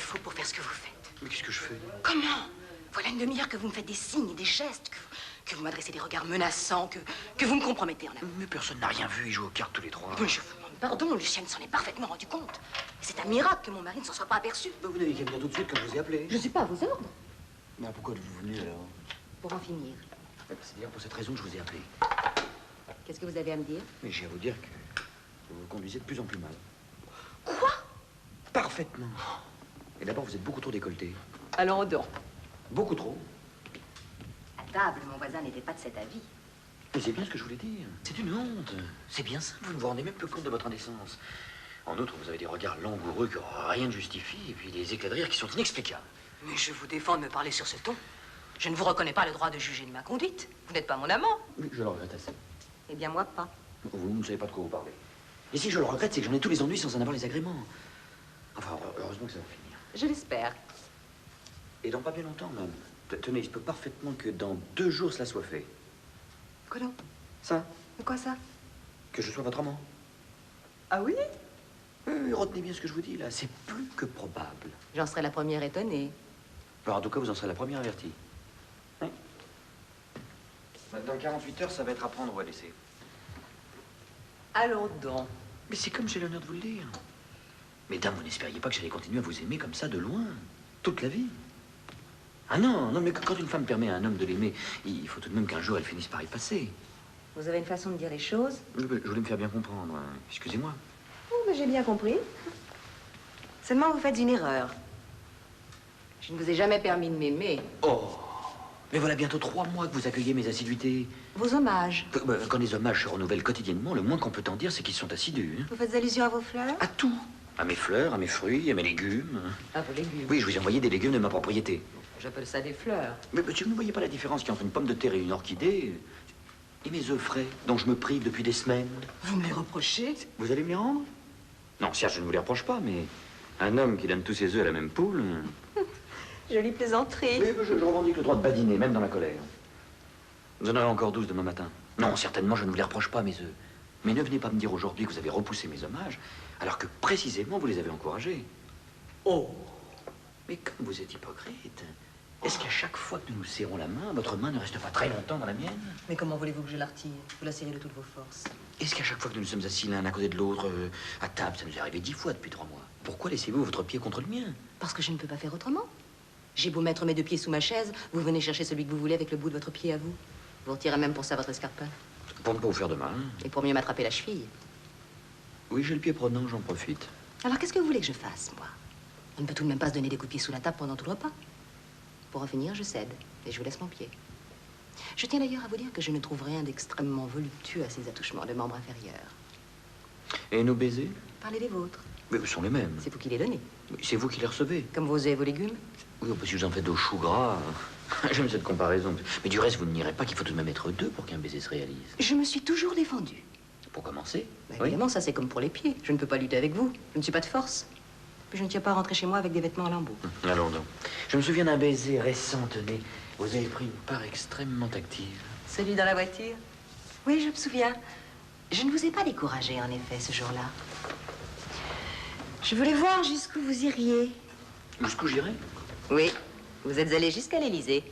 faut pour faire ce que vous faites. Mais qu'est-ce que je fais? Comment? Voilà une demi-heure que vous me faites des signes et des gestes, que vous m'adressez des regards menaçants, que vous me compromettez en amour. Mais personne n'a rien vu, ils jouent aux cartes tous les trois. Mais je vous demande pardon, Lucienne s'en est parfaitement rendu compte. C'est un miracle que mon mari ne s'en soit pas aperçu. Vous n'avez qu'à venir tout de suite quand je vous ai appelé. Je ne suis pas à vos ordres. Mais pourquoi êtes-vous venu alors? Pour en finir. C'est d'ailleurs pour cette raison que je vous ai appelé. Qu'est-ce que vous avez à me dire? Mais j'ai à vous dire que vous vous conduisez de plus en plus mal. Quoi? Parfaitement. Et d'abord, vous êtes beaucoup trop décolleté. Allons, on dort. Beaucoup trop. À table, mon voisin n'était pas de cet avis. Mais c'est bien ce que je voulais dire. C'est une honte. C'est bien ça. Vous ne vous rendez même plus compte de votre indécence. En outre, vous avez des regards langoureux que rien ne justifie, et puis des éclats de rire qui sont inexplicables. Mais je vous défends de me parler sur ce ton. Je ne vous reconnais pas le droit de juger de ma conduite. Vous n'êtes pas mon amant. Oui, je le regrette assez. Eh bien, moi, pas. Vous ne savez pas de quoi vous parlez. Et si je le regrette, c'est que j'en ai tous les ennuis sans en avoir les agréments. Enfin, heureusement que ça va finir. Je l'espère. Et dans pas bien longtemps, même. Tenez, il se peut parfaitement que dans 2 jours, cela soit fait. Quoi donc? Ça? De quoi ça? Que je sois votre amant. Ah oui? Oui, retenez bien ce que je vous dis, là. C'est plus que probable. J'en serais la première étonnée. Alors, en tout cas, vous en serez la première avertie. Oui. Dans 48 heures, ça va être à prendre ou à laisser. Allons donc. Mais c'est comme j'ai l'honneur de vous le dire. Mesdames, vous n'espériez pas que j'allais continuer à vous aimer comme ça, de loin, toute la vie. Ah non, non, mais quand une femme permet à un homme de l'aimer, il faut tout de même qu'un jour elle finisse par y passer. Vous avez une façon de dire les choses? Je voulais me faire bien comprendre. Excusez-moi. Oh, mais j'ai bien compris. Seulement, vous faites une erreur. Je ne vous ai jamais permis de m'aimer. Oh, mais voilà bientôt 3 mois que vous accueillez mes assiduités. Vos hommages. Quand les hommages se renouvellent quotidiennement, le moins qu'on peut en dire, c'est qu'ils sont assidus. Hein. Vous faites allusion à vos fleurs? À tout. À mes fleurs, à mes fruits, à mes légumes. À vos légumes. Oui, je vous ai envoyé des légumes de ma propriété. J'appelle ça des fleurs. Mais si vous ne voyez pas la différence qu'il y a entre une pomme de terre et une orchidée, et mes œufs frais, dont je me prive depuis des semaines. Vous me les reprochez? Vous allez me les rendre? Non, certes, je ne vous les reproche pas, mais un homme qui donne tous ses œufs à la même poule... Jolie plaisanterie. Mais je revendique le droit de badiner, même dans la colère. Vous en aurez encore 12 demain matin. Non, certainement, je ne vous les reproche pas, mes œufs. Mais ne venez pas me dire aujourd'hui que vous avez repoussé mes hommages, alors que précisément vous les avez encouragés. Oh! Mais comme vous êtes hypocrite, est-ce qu'à chaque fois que nous nous serrons la main, votre main ne reste pas très longtemps dans la mienne? Mais comment voulez-vous que je la retire? Vous la serrez de toutes vos forces. Est-ce qu'à chaque fois que nous nous sommes assis l'un à côté de l'autre, à table, ça nous est arrivé 10 fois depuis 3 mois? Pourquoi laissez-vous votre pied contre le mien? Parce que je ne peux pas faire autrement. J'ai beau mettre mes 2 pieds sous ma chaise, vous venez chercher celui que vous voulez avec le bout de votre pied à vous. Vous retirez même pour ça votre escarpin. Pour ne pas vous faire de mal. Et pour mieux m'attraper la cheville. Oui, j'ai le pied prenant, j'en profite. Alors qu'est-ce que vous voulez que je fasse, moi? On ne peut tout de même pas se donner des coups de pied sous la table pendant tout le repas. Pour en finir, je cède et je vous laisse mon pied. Je tiens d'ailleurs à vous dire que je ne trouve rien d'extrêmement voluptueux à ces attouchements de membres inférieurs. Et nos baisers? Parlez des vôtres. Mais ce sont les mêmes. C'est vous qui les donnez. C'est vous qui les recevez. Comme vos œufs et vos légumes. Oui, parce que vous en faites au chou gras. J'aime cette comparaison. Mais du reste, vous ne nierez pas qu'il faut tout de même être 2 pour qu'un baiser se réalise. Je me suis toujours défendue. Pour commencer? Évidemment, ça c'est comme pour les pieds. Je ne peux pas lutter avec vous. Je ne suis pas de force. Puis je ne tiens pas à rentrer chez moi avec des vêtements en lambeaux. Allons donc. Je me souviens d'un baiser récent, tenez. Vous avez pris une part extrêmement active. Celui dans la voiture? Oui, je me souviens. Je ne vous ai pas découragé, en effet, ce jour-là. Je voulais voir jusqu'où vous iriez. Jusqu'où j'irai? Oui, vous êtes allé jusqu'à l'Élysée.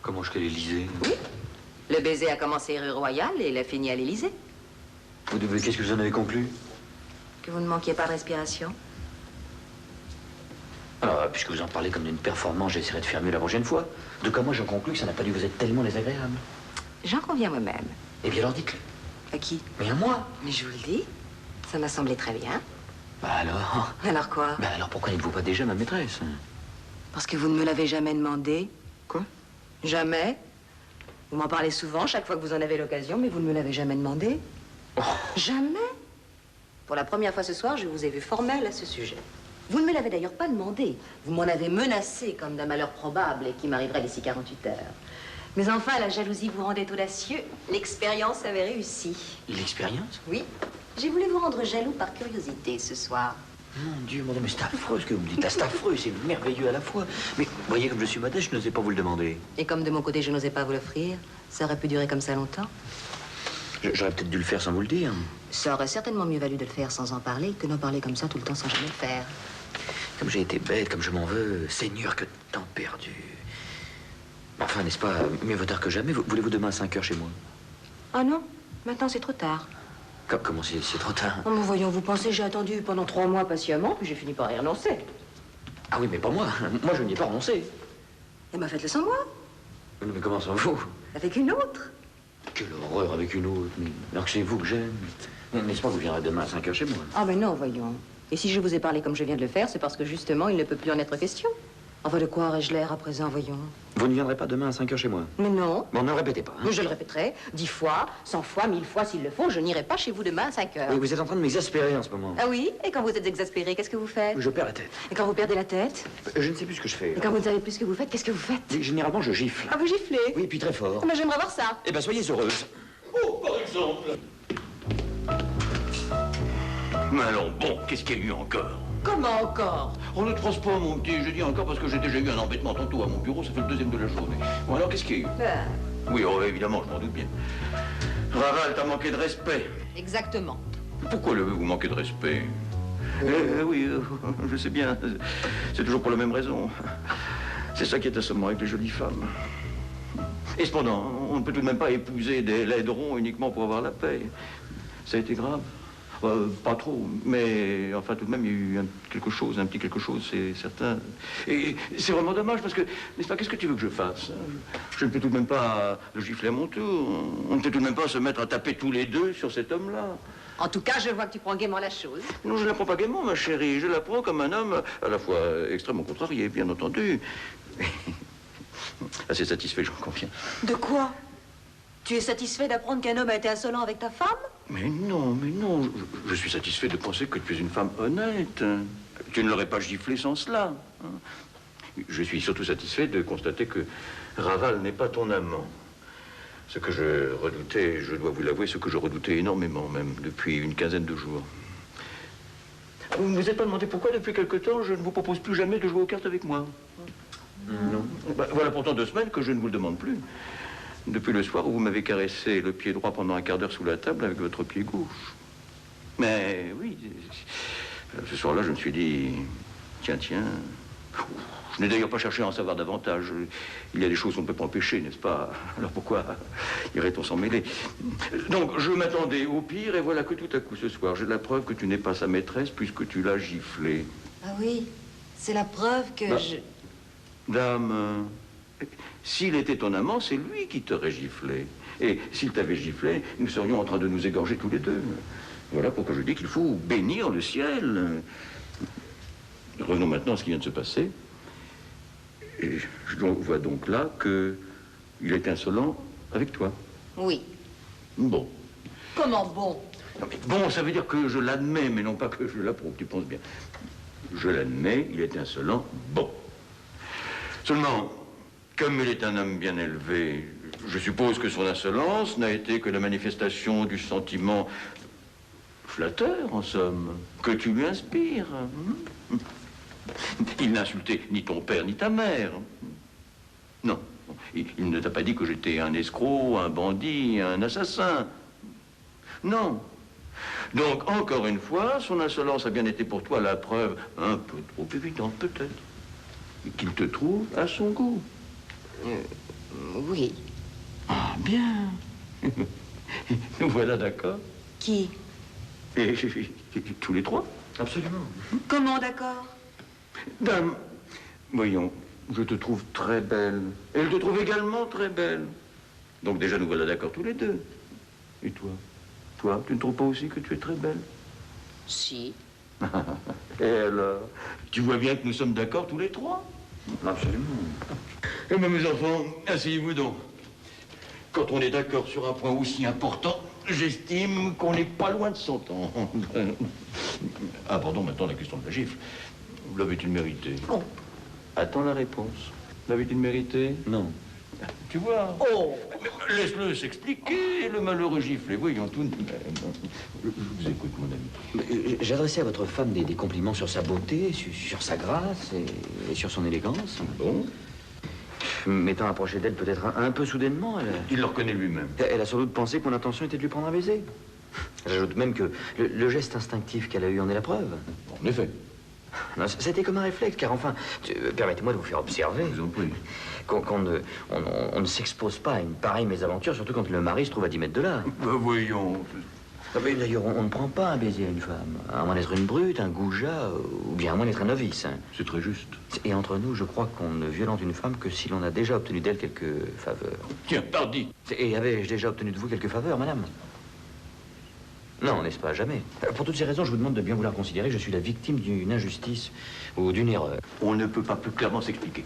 Comment jusqu'à l'Élysée? Oui. Le baiser a commencé rue Royale et il a fini à l'Élysée. Qu'est-ce que vous en avez conclu? Que vous ne manquiez pas de respiration. Alors, puisque vous en parlez comme d'une performance, j'essaierai de faire mieux la prochaine fois. De quoi moi, j'en conclus que ça n'a pas dû vous être tellement désagréable. J'en conviens moi-même. Eh bien, alors dites-le. À qui? Mais à moi. Mais je vous le dis, ça m'a semblé très bien. Bah alors? Alors quoi? Bah alors pourquoi n'êtes-vous pas déjà ma maîtresse? Parce que vous ne me l'avez jamais demandé. Quoi? Jamais. Vous m'en parlez souvent, chaque fois que vous en avez l'occasion, mais vous ne me l'avez jamais demandé. Oh. Jamais. Pour la première fois ce soir, je vous ai vu formelle à ce sujet. Vous ne me l'avez d'ailleurs pas demandé. Vous m'en avez menacé comme d'un malheur probable et qui m'arriverait d'ici 48 heures. Mais enfin, la jalousie vous rendait audacieux. L'expérience avait réussi. L'expérience? Oui. J'ai voulu vous rendre jaloux par curiosité ce soir. Mon Dieu, mais c'est affreux ce que vous me dites. C'est affreux, c'est merveilleux à la fois. Mais voyez, comme je suis modeste, je n'osais pas vous le demander. Et comme de mon côté, je n'osais pas vous l'offrir, ça aurait pu durer comme ça longtemps. J'aurais peut-être dû le faire sans vous le dire. Ça aurait certainement mieux valu de le faire sans en parler que d'en parler comme ça tout le temps sans jamais le faire. Comme j'ai été bête, comme je m'en veux. Seigneur, que de temps perdu. Enfin, n'est-ce pas, mieux vaut tard que jamais. Voulez-vous demain à 5 heures chez moi? Ah non, maintenant c'est trop tard. Comment c'est trop tard? Oh, mais voyons, vous pensez, j'ai attendu pendant 3 mois patiemment, puis j'ai fini par y renoncer. Ah oui, mais pas moi. Moi, je n'y ai pas renoncé. Et m'a faites-le sans moi. Mais comment sans vous? Avec une autre. Quelle horreur avec une autre. Mais alors que c'est vous que j'aime. N'est-ce pas, vous viendrez demain à 5 heures chez moi? Ah ben non, voyons. Et si je vous ai parlé comme je viens de le faire, c'est parce que justement, il ne peut plus en être question. Enfin, de quoi aurais-je l'air à présent, voyons? Vous ne viendrez pas demain à 5 heures chez moi? Mais non. Bon, ne le répétez pas. Hein? Je le répéterai 10 fois, 100 fois, 1000 fois s'il le faut, je n'irai pas chez vous demain à 5 heures. Oui, vous êtes en train de m'exaspérer en ce moment. Ah oui? Et quand vous êtes exaspéré, qu'est-ce que vous faites? Je perds la tête. Et quand vous perdez la tête? Je ne sais plus ce que je fais. Et quand vous ne savez plus ce que vous faites, qu'est-ce que vous faites? Et généralement, je gifle. Ah, vous giflez? Oui, puis très fort. Mais j'aimerais voir ça. Eh bien, soyez heureuse. Oh, par exemple. Mais alors, bon, qu'est-ce qu'il y a eu encore? Comment encore? On ne transe pas, mon petit. Je dis encore parce que j'ai déjà eu un embêtement tantôt à mon bureau. Ça fait le deuxième de la journée. Bon, alors, qu'est-ce qu'il y a eu? Oui, oh, évidemment, je m'en doute bien. Raval, t'as manqué de respect. Exactement. Pourquoi vous manquez de respect? Oui, je sais bien. C'est toujours pour la même raison. C'est ça qui est assommant avec les jolies femmes. Et cependant, on ne peut tout de même pas épouser des laiderons uniquement pour avoir la paix. Ça a été grave. Pas trop, mais enfin tout de même il y a eu un petit quelque chose, c'est certain. Et c'est vraiment dommage parce que, n'est-ce pas, qu'est-ce que tu veux que je fasse? Je ne peux tout de même pas le gifler à mon tour. On ne peut tout de même pas se mettre à taper tous les deux sur cet homme-là. En tout cas, je vois que tu prends gaiement la chose. Non, je ne la prends pas gaiement, ma chérie. Je la prends comme un homme à la fois extrêmement contrarié, bien entendu. Assez satisfait, j'en conviens. De quoi? Tu es satisfait d'apprendre qu'un homme a été insolent avec ta femme? Mais non, mais non. Je suis satisfait de penser que tu es une femme honnête. Tu ne l'aurais pas giflé sans cela. Je suis surtout satisfait de constater que Raval n'est pas ton amant. Ce que je redoutais, je dois vous l'avouer, ce que je redoutais énormément même, depuis une quinzaine de jours. Vous ne vous êtes pas demandé pourquoi, depuis quelque temps, je ne vous propose plus jamais de jouer aux cartes avec moi? Non. Voilà pourtant 2 semaines que je ne vous le demande plus. Depuis le soir où vous m'avez caressé le pied droit pendant un quart d'heure sous la table avec votre pied gauche. Mais oui, ce soir-là, je me suis dit, tiens. Je n'ai d'ailleurs pas cherché à en savoir davantage. Il y a des choses qu'on ne peut pas empêcher, n'est-ce pas? Alors pourquoi irait-on s'en mêler? Donc, je m'attendais au pire, et voilà que tout à coup, ce soir, j'ai la preuve que tu n'es pas sa maîtresse puisque tu l'as giflée. Ah oui, c'est la preuve que Dame, s'il était ton amant, c'est lui qui t'aurait giflé. Et s'il t'avait giflé, nous serions en train de nous égorger tous les deux. Voilà pourquoi je dis qu'il faut bénir le ciel. Revenons maintenant à ce qui vient de se passer. Et je vois donc là qu'il est insolent avec toi. Oui. Bon. Comment bon? Non, mais bon, ça veut dire que je l'admets, mais non pas que je l'approuve, tu penses bien. Je l'admets, il est insolent, bon. Seulement, comme il est un homme bien élevé, je suppose que son insolence n'a été que la manifestation du sentiment flatteur, en somme, que tu lui inspires. Il n'a insulté ni ton père ni ta mère. Non, il ne t'a pas dit que j'étais un escroc, un bandit, un assassin. Non. Donc, encore une fois, son insolence a bien été pour toi la preuve un peu trop évidente, peut-être, qu'il te trouve à son goût. Oui. Ah, bien. Nous voilà d'accord. Qui? Et tous les trois. Absolument. Comment d'accord? Dame, voyons, je te trouve très belle. Elle te trouve également très belle. Donc déjà, nous voilà d'accord tous les deux. Et toi? Toi, tu ne trouves pas aussi que tu es très belle? Si. Et alors? Tu vois bien que nous sommes d'accord tous les trois? Absolument. Eh bien, mes enfants, asseyez-vous donc. Quand on est d'accord sur un point aussi important, j'estime qu'on n'est pas loin de s'entendre. Ah, pardon, maintenant la question de la gifle. Vous l'avez-il mérité? Oh. Attends la réponse. L'avait-il mérité? Non. Tu vois? Oh. Laisse-le s'expliquer, le malheureux giflé. Voyons tout de même. Je vous écoute, mon ami. J'adressais à votre femme des compliments sur sa beauté, sur sa grâce et sur son élégance. Bon. M'étant approché d'elle peut-être un peu soudainement, Il le reconnaît lui-même. elle a sans doute pensé que mon intention était de lui prendre un baiser. J'ajoute même que le geste instinctif qu'elle a eu en est la preuve. En effet. Non, c'était comme un réflexe, car enfin, permettez-moi de vous faire observer. Je vous en prie. On ne s'expose pas à une pareille mésaventure, surtout quand le mari se trouve à 10 mètres de là. Voyons. Ah, mais d'ailleurs, on ne prend pas un baiser à une femme, à moins d'être une brute, un goujat, ou bien à moins d'être un novice. Hein. C'est très juste. Et entre nous, je crois qu'on ne violente une femme que si l'on a déjà obtenu d'elle quelques faveurs. Tiens, pardi. Et avais-je déjà obtenu de vous quelques faveurs, madame? Non, n'est-ce pas? Jamais. Pour toutes ces raisons, je vous demande de bien vouloir considérer que je suis la victime d'une injustice ou d'une erreur. On ne peut pas plus clairement s'expliquer.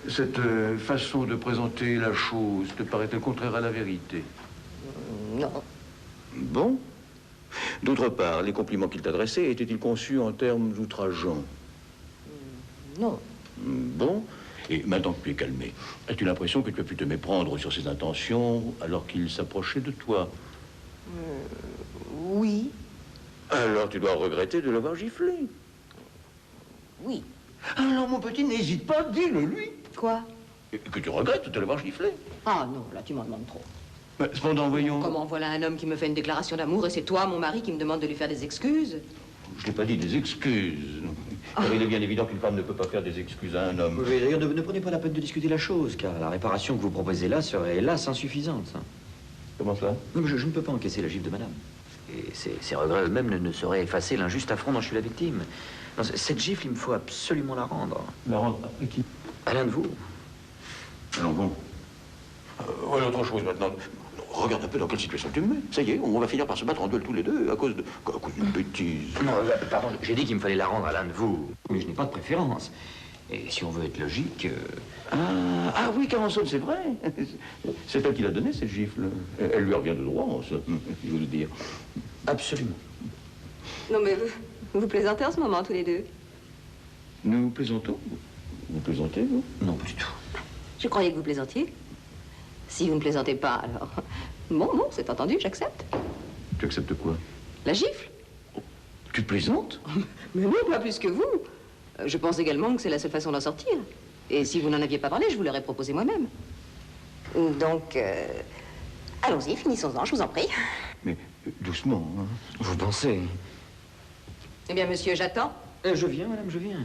Cette façon de présenter la chose te paraît-elle contraire à la vérité? Non. Bon. D'autre part, les compliments qu'il t'adressait étaient-ils conçus en termes outrageants? Non. Bon. Et maintenant que tu es calmé, as-tu l'impression que tu as pu te méprendre sur ses intentions alors qu'il s'approchait de toi? Oui. Alors tu dois regretter de l'avoir giflé. Oui. Alors mon petit, n'hésite pas, dis-le lui. Quoi? Que tu regrettes de l'avoir giflé. Ah non, là, tu m'en demandes trop. Mais cependant, voyons... Comment voilà un homme qui me fait une déclaration d'amour et c'est toi, mon mari, qui me demande de lui faire des excuses? Je n'ai pas dit des excuses. Car il est bien évident qu'une femme ne peut pas faire des excuses à un homme. Oui, d'ailleurs, ne prenez pas la peine de discuter la chose, car la réparation que vous proposez là serait, hélas, insuffisante. Comment cela? Non, mais je ne peux pas encaisser la gifle de madame. Et ces regrets eux-mêmes ne sauraient effacer l'injuste affront dont je suis la victime. Non, cette gifle, il me faut absolument la rendre. La rendre après qui? À l'un de vous. Alors bon. Voilà autre chose maintenant. Regarde un peu dans quelle situation tu me mets. Ça y est, on va finir par se battre en duel tous les deux à cause d'une bêtise. Non, pardon, j'ai dit qu'il me fallait la rendre à l'un de vous. Mais je n'ai pas de préférence. Et si on veut être logique... Ah oui, Carançon, c'est vrai. C'est elle qui l'a donnée, cette gifle. Elle lui revient de droit, ça, il faut le dire. Absolument. Non, mais vous plaisantez en ce moment, tous les deux. Nous plaisantons? Vous plaisantez, vous? Non, pas du tout. Je croyais que vous plaisantiez. Si vous ne plaisantez pas, alors... Bon, c'est entendu, j'accepte. Tu acceptes quoi? La gifle? Tu plaisantes? Mais non, pas plus que vous. Je pense également que c'est la seule façon d'en sortir. Et si vous n'en aviez pas parlé, je vous l'aurais proposé moi-même. Donc, allons-y, finissons-en, je vous en prie. Mais doucement, hein. Vous pensez? Eh bien, monsieur, j'attends. Je viens, madame, je viens.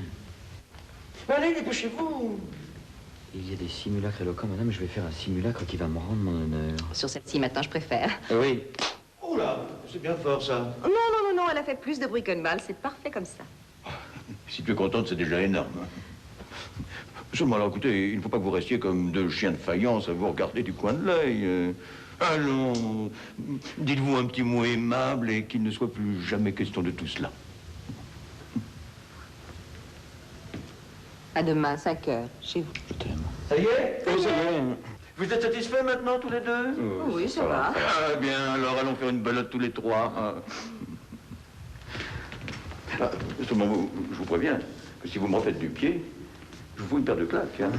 Allez, dépêchez-vous. Il y a des simulacres éloquents, madame. Je vais faire un simulacre qui va me rendre mon honneur. Sur celle-ci, maintenant, je préfère. Oui. Oh là, c'est bien fort, ça. Non, elle a fait plus de bruit que de mal. C'est parfait comme ça. Si tu es contente, c'est déjà énorme. Seulement, alors, écoutez, il ne faut pas que vous restiez comme deux chiens de faïence à vous regarder du coin de l'œil. Allons, dites-vous un petit mot aimable et qu'il ne soit plus jamais question de tout cela. À demain, 5 heures, chez vous. Je t'aime. Ça y est? Oui, ça y est. Vous êtes satisfaits maintenant, tous les deux? Oui, ça va. Ah, bien, alors allons faire une balade tous les trois. Seulement, je vous préviens que si vous me refaites du pied, je vous fous une paire de claques. Hein.